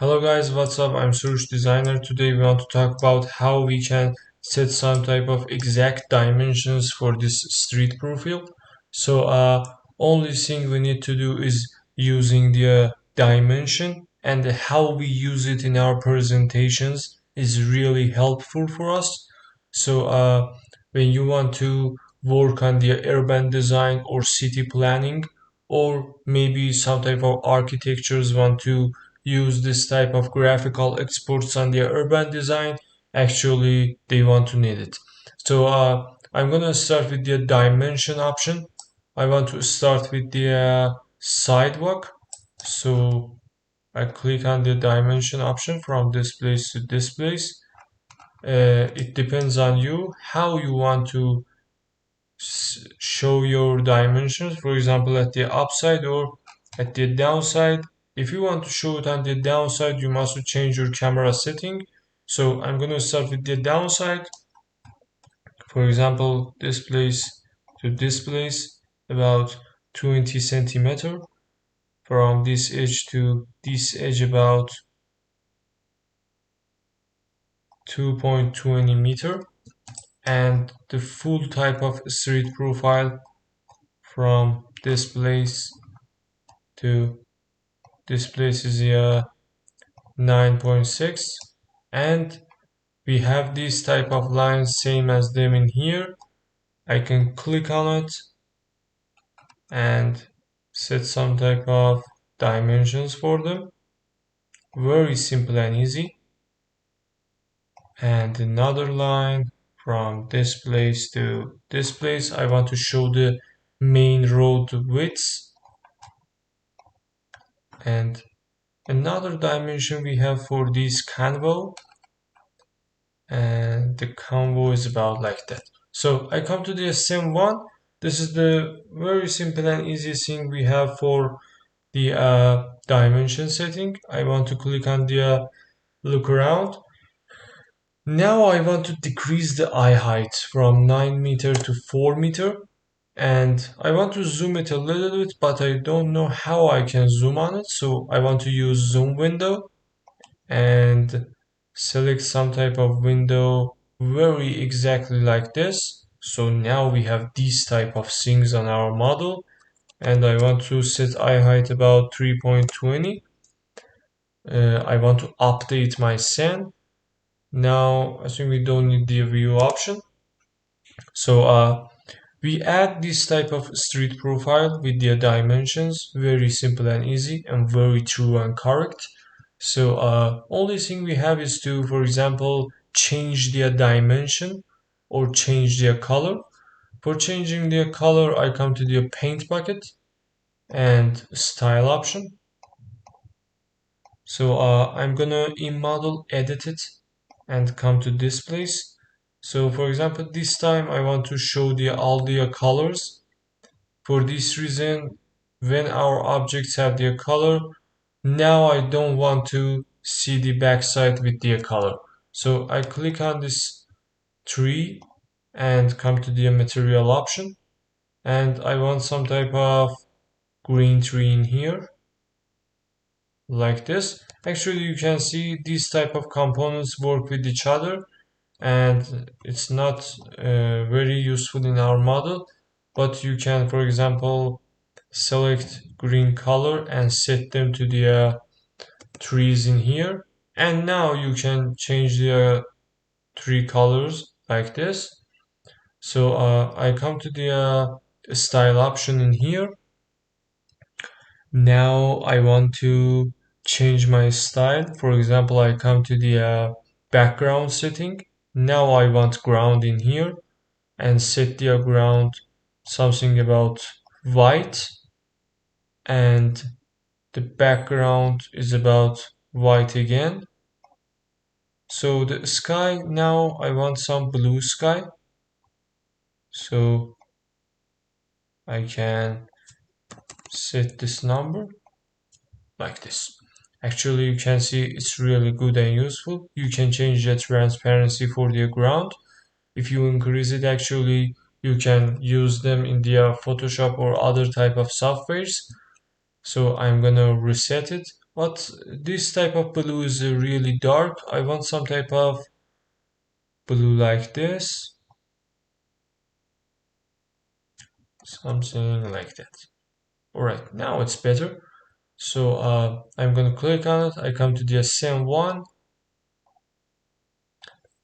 Hello guys, what's up? I'm Surush Designer. Today we want to talk about how we can set some type of exact dimensions for this street profile. Only thing we need to do is using the dimension, and how we use it in our presentations is really helpful for us. When you want to work on the urban design or city planning, or maybe some type of architectures want to use this type of graphical exports on their urban design, actually they want to need it. I'm gonna start with the dimension option. I want to start with the sidewalk. So I click on the dimension option from this place to this place. It depends on you how you want to show your dimensions, for example at the upside or at the downside. If you want to show it on the downside, you must change your camera setting. So I'm going to start with the downside. For example, this place to this place, about 20 centimeter. From this edge to this edge, about 2.20 meter. And the full type of street profile from this place to this place is 9.6, and we have these type of lines same as them in here. I can click on it and set some type of dimensions for them. Very simple and easy. And another line from this place to this place. I want to show the main road width, and another dimension we have for this convo, and the combo is about like that. So I come to the SM1. This is the very simple and easy thing we have for the dimension setting. I want to click on the look around. Now I want to decrease the eye height from 9 meter to 4 meter, and I want to zoom it a little bit, but I don't know how I can zoom on it. So I want to use zoom window and select some type of window very exactly like this. So now we have these type of things on our model, and I want to set eye height about 3.20. I want to update my scene. Now I think we don't need the view option. We add this type of street profile with their dimensions, very simple and easy and very true and correct. Only thing we have is to, for example, change their dimension or change their color. For changing their color, I come to the paint bucket and style option. I'm gonna in model edit it and come to this place. So for example, this time I want to show all the colors. For this reason, when our objects have their color, now I don't want to see the backside with their color. So I click on this tree and come to the material option, and I want some type of green tree in here like this. Actually, you can see these type of components work with each other, and it's not very useful in our model, but you can, for example, select green color and set them to the trees in here, and now you can change the tree colors like this. I come to the style option in here. Now I want to change my style. For example, I come to the background setting. Now I want ground in here and set the ground something about white, and the background is about white again. So the sky, now I want some blue sky. So I can set this number like this. Actually, you can see it's really good and useful. You can change the transparency for the ground. If you increase it, actually, you can use them in the Photoshop or other type of softwares. So I'm gonna reset it. but this type of blue is really dark. I want some type of blue like this, something like that. All right, now it's better. So I'm gonna click on it. I come to the same one.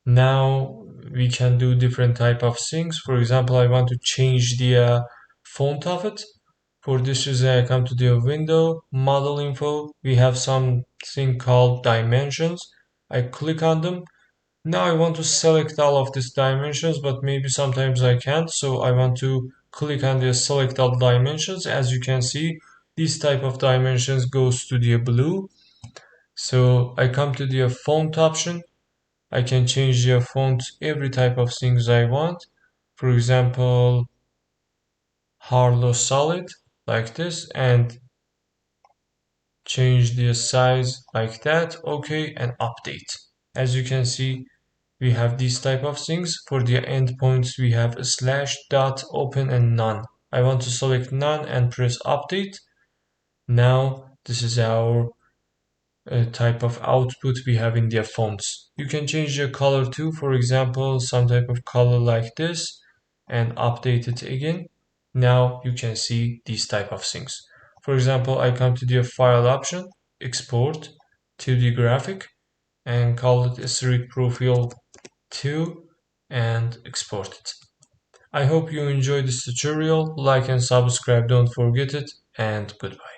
Now we can do different type of things. For example, I want to change the font of it. For this reason, I come to the window, model info. We have something called dimensions. I click on them. Now I want to select all of these dimensions, but maybe sometimes I can't. So I want to click on the select all dimensions. As you can see, this type of dimensions goes to the blue. So I come to the font option. I can change the font every type of things I want. For example, Harlow Solid like this, and change the size like that. Okay, and update. As you can see, we have these type of things. For the endpoints, we have a slash, dot, open, and none. I want to select none and press update. Now this is our type of output we have in their fonts. You can change the color too, for example, some type of color like this, and update it again. Now you can see these type of things. For example, I come to the file option, export to the graphic, and call it S3 profile 2 and export it. I hope you enjoyed this tutorial. Like and subscribe, don't forget it, and goodbye.